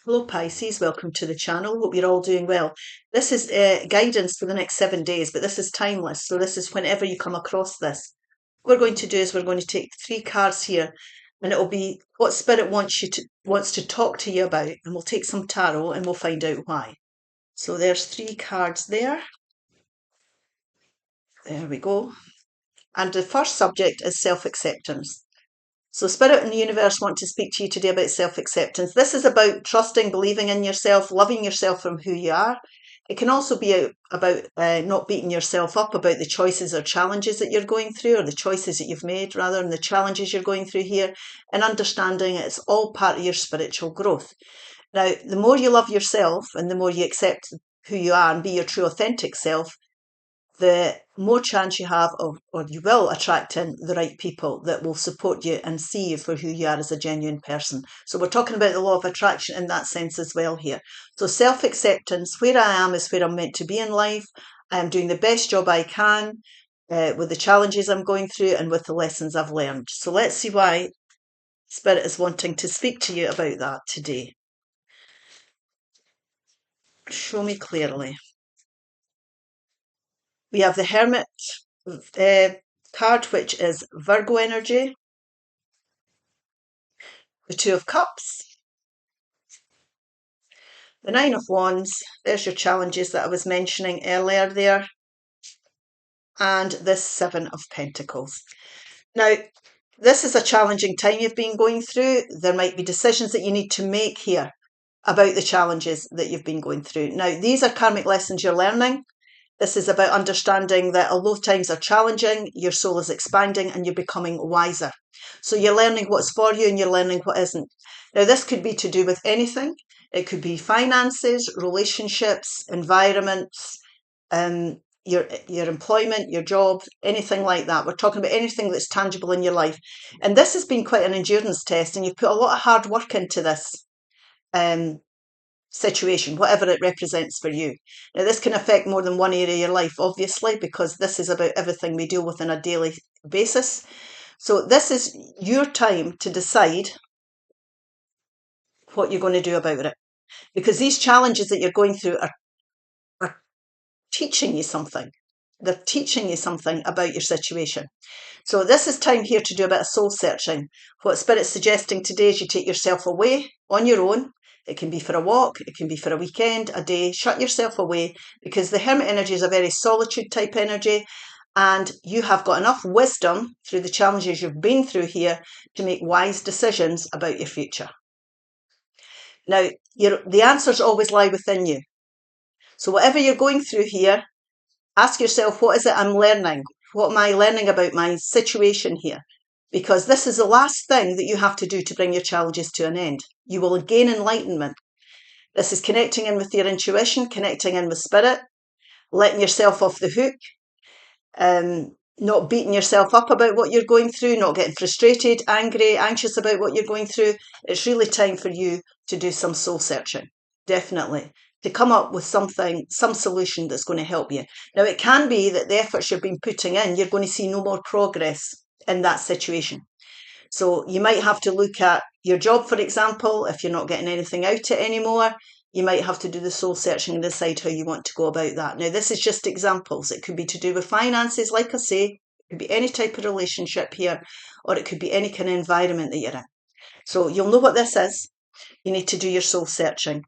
Hello Pisces, welcome to the channel. Hope you're all doing well. This is guidance for the next 7 days, but this is timeless. So this is whenever you come across this. What we're going to do is we're going to take 3 cards here, and it'll be what Spirit wants to talk to you about, and we'll take some tarot and we'll find out why. So there's 3 cards there. There we go. And the first subject is self-acceptance. So Spirit and the universe want to speak to you today about self-acceptance. This is about trusting, believing in yourself, loving yourself from who you are. It can also be about not beating yourself up about the choices or challenges that you're going through, or the choices that you've made rather, and the challenges you're going through here, and understanding it's all part of your spiritual growth. Now, the more you love yourself and the more you accept who you are and be your true authentic self, the more chance you have of, or you will attract in the right people that will support you and see you for who you are as a genuine person. So we're talking about the law of attraction in that sense as well here. So self-acceptance, where I am is where I'm meant to be in life. I am doing the best job I can with the challenges I'm going through and with the lessons I've learned. So let's see why Spirit is wanting to speak to you about that today. Show me clearly. We have the Hermit card, which is Virgo energy. The Two of Cups. The Nine of Wands. There's your challenges that I was mentioning earlier there. And the Seven of Pentacles. Now, this is a challenging time you've been going through. There might be decisions that you need to make here about the challenges that you've been going through. Now, these are karmic lessons you're learning. This is about understanding that although times are challenging, your soul is expanding and you're becoming wiser. So you're learning what's for you and you're learning what isn't. Now, this could be to do with anything. It could be finances, relationships, environments, your employment, your job, anything like that. We're talking about anything that's tangible in your life. And this has been quite an endurance test, and you've put a lot of hard work into this situation, whatever it represents for you. Now, this can affect more than one area of your life, obviously, because this is about everything we deal with on a daily basis. So this is your time to decide what you're going to do about it, because these challenges that you're going through are teaching you something. They're teaching you something about your situation. So this is time here to do a bit of soul searching. What Spirit's suggesting today is you take yourself away on your own. It can be for a walk, it can be for a weekend, a day. Shut yourself away, because the Hermit energy is a very solitude type energy, and you have got enough wisdom through the challenges you've been through here to make wise decisions about your future. Now, the answers always lie within you. So whatever you're going through here, ask yourself, what is it I'm learning? What am I learning about my situation here? Because this is the last thing that you have to do to bring your challenges to an end. You will gain enlightenment. This is connecting in with your intuition, connecting in with Spirit, letting yourself off the hook, not beating yourself up about what you're going through, not getting frustrated, angry, anxious about what you're going through. It's really time for you to do some soul searching, definitely, to come up with something, some solution that's going to help you. Now, it can be that the efforts you've been putting in, you're going to see no more progress in that situation. So you might have to look at your job, for example. If you're not getting anything out of it anymore, you might have to do the soul searching and decide how you want to go about that. Now, this is just examples. It could be to do with finances, like I say. It could be any type of relationship here, or it could be any kind of environment that you're in. So you'll know what this is. You need to do your soul searching.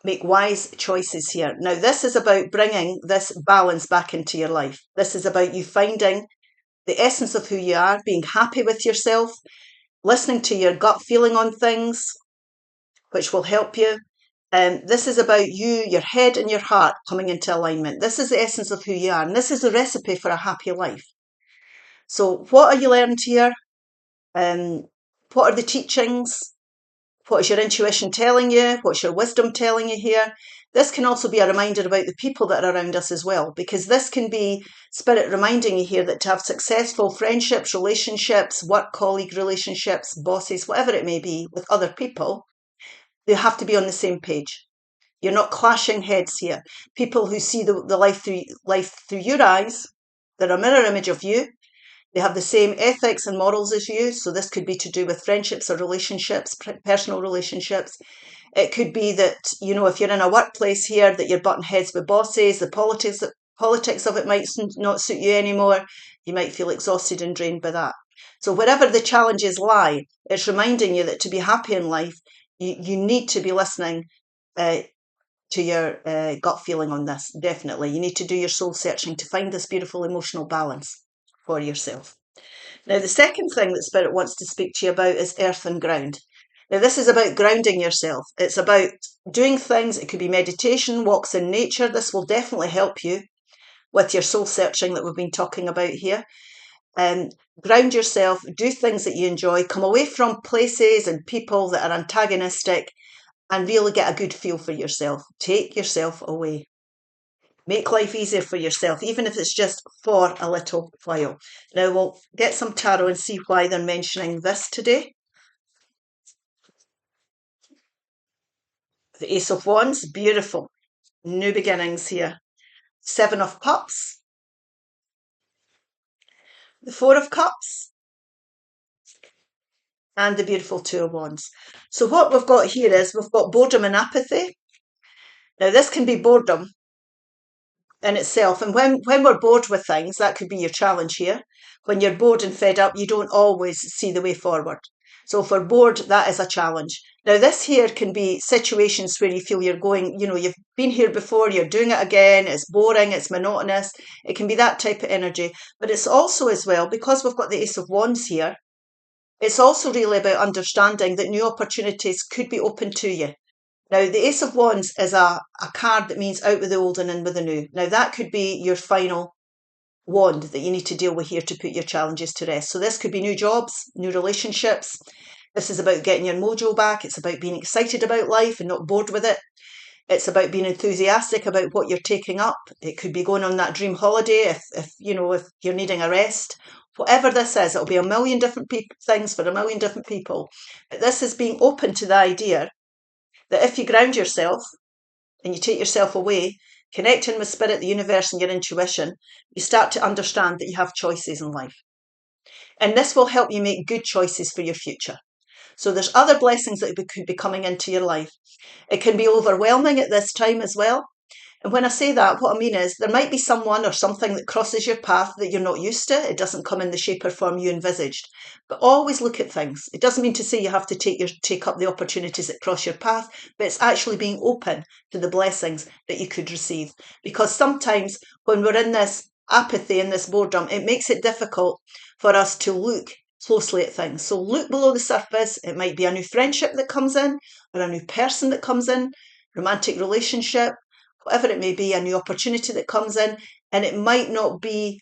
Make wise choices here. Now, this is about bringing this balance back into your life. This is about you finding the essence of who you are, being happy with yourself, listening to your gut feeling on things, which will help you. This is about you, your head and your heart coming into alignment. This is the essence of who you are, and this is the recipe for a happy life. So what are you learned here? What are the teachings? What is your intuition telling you? What's your wisdom telling you here? This can also be a reminder about the people that are around us as well, because this can be Spirit reminding you here that to have successful friendships, relationships, work colleague relationships, bosses, whatever it may be, with other people, they have to be on the same page. You're not clashing heads here. People who see the life through your eyes, they're a mirror image of you. They have the same ethics and morals as you. So this could be to do with friendships or relationships, personal relationships. It could be that, if you're in a workplace here, that you're butting heads with bosses, the politics of it might not suit you anymore. You might feel exhausted and drained by that. So wherever the challenges lie, it's reminding you that to be happy in life, you need to be listening to your gut feeling on this. Definitely. You need to do your soul searching to find this beautiful emotional balance for yourself. Now, the second thing that Spirit wants to speak to you about is earth and ground. Now, this is about grounding yourself. It's about doing things. It could be meditation, walks in nature. This will definitely help you with your soul searching that we've been talking about here. Ground yourself, do things that you enjoy, come away from places and people that are antagonistic, and really get a good feel for yourself. Take yourself away. Make life easier for yourself, even if it's just for a little while. Now we'll get some tarot and see why they're mentioning this today. The Ace of Wands, beautiful. New beginnings here. Seven of Cups. The Four of Cups. And the beautiful Two of Wands. So what we've got here is we've got boredom and apathy. Now this can be boredom in itself. And when we're bored with things, that could be your challenge here. When you're bored and fed up, you don't always see the way forward. So if we're bored, that is a challenge. Now, this here can be situations where you feel you're going, you've been here before, you're doing it again, it's boring, it's monotonous. It can be that type of energy. But it's also as well, because we've got the Ace of Wands here, it's also really about understanding that new opportunities could be open to you. Now, the Ace of Wands is a card that means out with the old and in with the new. Now, that could be your final wand that you need to deal with here to put your challenges to rest. So this could be new jobs, new relationships. This is about getting your mojo back. It's about being excited about life and not bored with it. It's about being enthusiastic about what you're taking up. It could be going on that dream holiday if you're needing a rest. Whatever this is, it'll be a million different things for a million different people. But this is being open to the idea that if you ground yourself and you take yourself away, connecting with spirit, the universe, and your intuition, you start to understand that you have choices in life. And this will help you make good choices for your future. So there's other blessings that could be coming into your life. It can be overwhelming at this time as well. And when I say that, what I mean is there might be someone or something that crosses your path that you're not used to. It doesn't come in the shape or form you envisaged. But always look at things. It doesn't mean to say you have to take up the opportunities that cross your path, but it's actually being open to the blessings that you could receive. Because sometimes when we're in this apathy and this boredom, it makes it difficult for us to look closely at things. So look below the surface. It might be a new friendship that comes in, or a new person that comes in, romantic relationship, whatever it may be, a new opportunity that comes in, and it might not be,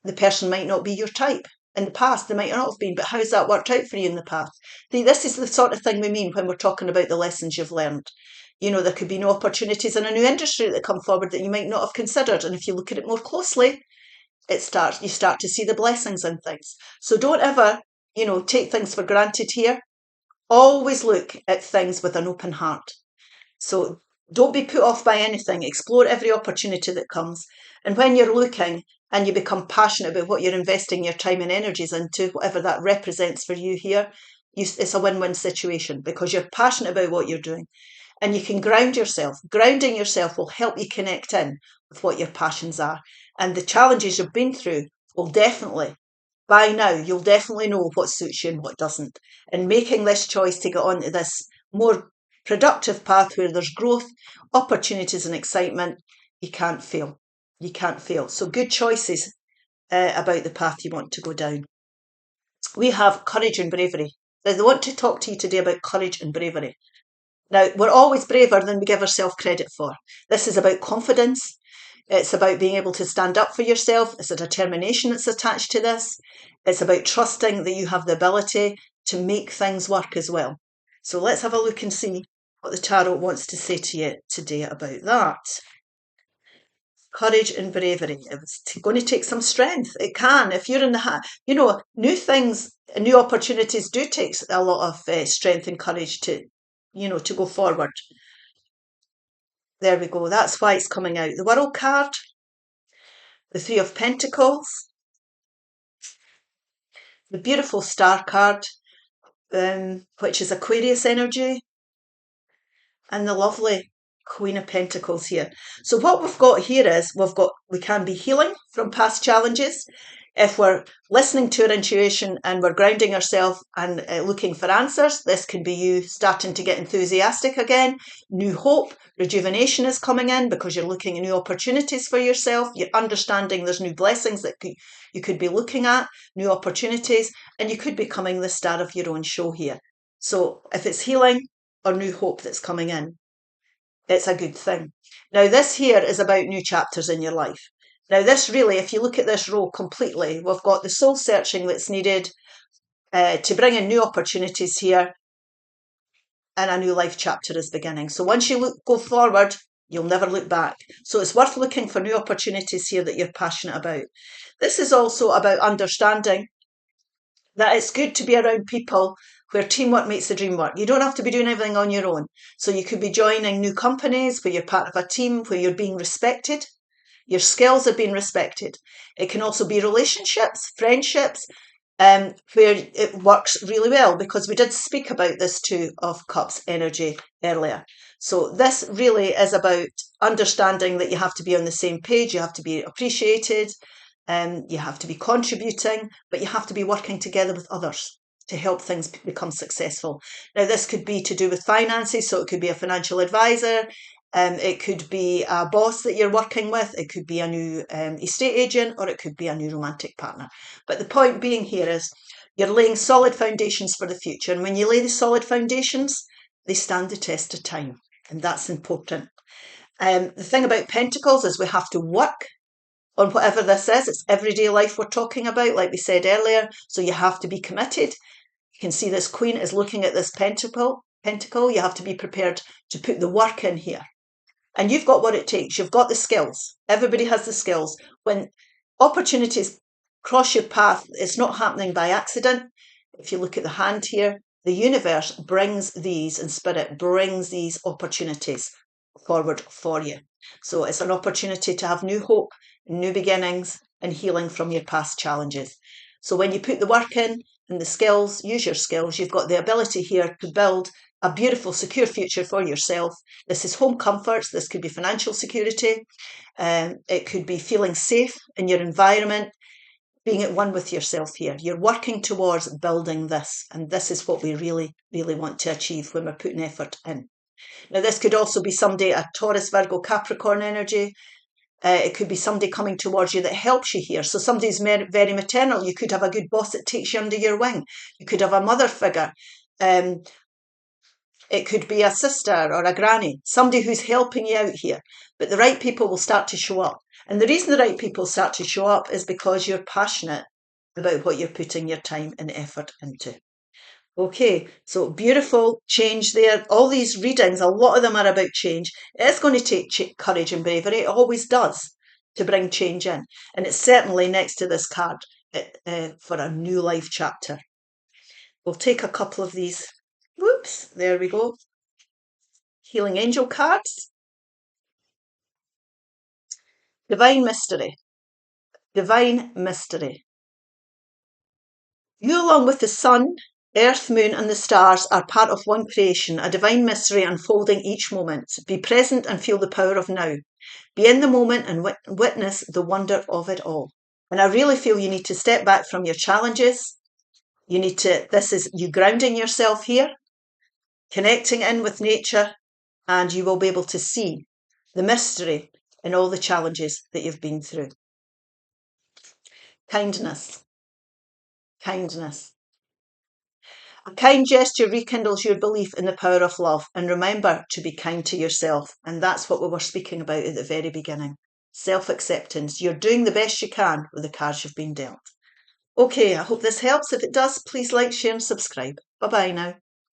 the person might not be your type. In the past, they might not have been, but how's that worked out for you in the past? See, this is the sort of thing we mean when we're talking about the lessons you've learned. There could be new opportunities in a new industry that come forward that you might not have considered. And if you look at it more closely, you start to see the blessings in things. So don't ever, take things for granted here. Always look at things with an open heart. So don't be put off by anything. Explore every opportunity that comes. And when you're looking and you become passionate about what you're investing your time and energies into, whatever that represents for you here, it's a win-win situation because you're passionate about what you're doing. And you can ground yourself. Grounding yourself will help you connect in with what your passions are. And the challenges you've been through will definitely, by now, you'll definitely know what suits you and what doesn't. And making this choice to get onto this more productive path where there's growth, opportunities and excitement, you can't fail. You can't fail. So good choices about the path you want to go down. We have courage and bravery. They want to talk to you today about courage and bravery. Now, we're always braver than we give ourselves credit for. This is about confidence. It's about being able to stand up for yourself. It's a determination that's attached to this. It's about trusting that you have the ability to make things work as well. So let's have a look and see what the tarot wants to say to you today about that. Courage and bravery. It's going to take some strength. It can. If you're in the new things, new opportunities do take a lot of strength and courage to go forward. There we go. That's why it's coming out. The World card, the Three of Pentacles, the beautiful Star card, which is Aquarius energy, and the lovely Queen of Pentacles here. So what we've got here is we can be healing from past challenges. If we're listening to our intuition and we're grounding ourselves and looking for answers, this can be you starting to get enthusiastic again. New hope, rejuvenation is coming in because you're looking at new opportunities for yourself. You're understanding there's new blessings that you could be looking at, new opportunities, and you could be becoming the star of your own show here. So if it's healing or new hope that's coming in, it's a good thing. Now, this here is about new chapters in your life. Now, this really, if you look at this row completely, we've got the soul searching that's needed to bring in new opportunities here, and a new life chapter is beginning. So once you go forward, you'll never look back. So it's worth looking for new opportunities here that you're passionate about. This is also about understanding that it's good to be around people where teamwork makes the dream work. You don't have to be doing everything on your own. So you could be joining new companies where you're part of a team, where you're being respected. Your skills are being respected. It can also be relationships, friendships, where it works really well, because we did speak about this Two of Cups energy earlier. So this really is about understanding that you have to be on the same page, you have to be appreciated, you have to be contributing, but you have to be working together with others to help things become successful. Now, this could be to do with finances, so it could be a financial advisor, it could be a boss that you're working with, it could be a new estate agent, or it could be a new romantic partner. But the point being here is you're laying solid foundations for the future. And when you lay the solid foundations, they stand the test of time. And that's important. The thing about Pentacles is we have to work on whatever this is. It's everyday life we're talking about, like we said earlier. So you have to be committed. You can see this Queen is looking at this pentacle. You have to be prepared to put the work in here. And you've got what it takes. You've got the skills. Everybody has the skills. When opportunities cross your path, it's not happening by accident. If you look at the hand here, the universe brings these, and spirit brings these opportunities forward for you. So it's an opportunity to have new hope, new beginnings, and healing from your past challenges. So when you put the work in and the skills, use your skills, you've got the ability here to build a beautiful, secure future for yourself. This is home comforts. This could be financial security. It could be feeling safe in your environment, being at one with yourself here. You're working towards building this, and this is what we really, really want to achieve when we're putting effort in. Now, this could also be somebody, a Taurus, Virgo, Capricorn energy. It could be somebody coming towards you that helps you here. So somebody's very maternal. You could have a good boss that takes you under your wing. You could have a mother figure. It could be a sister or a granny, somebody who's helping you out here. But the right people will start to show up. And the reason the right people start to show up is because you're passionate about what you're putting your time and effort into. Okay, so beautiful change there. All these readings, a lot of them are about change. It's going to take courage and bravery. It always does, to bring change in. And it's certainly next to this card for a new life chapter. We'll take a couple of these. Whoops, there we go. Healing angel cards. Divine mystery. Divine mystery. You, along with the sun, earth, moon, and the stars, are part of one creation, a divine mystery unfolding each moment. Be present and feel the power of now. Be in the moment and witness the wonder of it all. And I really feel you need to step back from your challenges. This is you grounding yourself here, connecting in with nature, and you will be able to see the mystery in all the challenges that you've been through. Kindness. Kindness. A kind gesture rekindles your belief in the power of love, and remember to be kind to yourself. And that's what we were speaking about at the very beginning. Self-acceptance. You're doing the best you can with the cards you've been dealt. Okay, I hope this helps. If it does, please like, share and subscribe. Bye-bye now.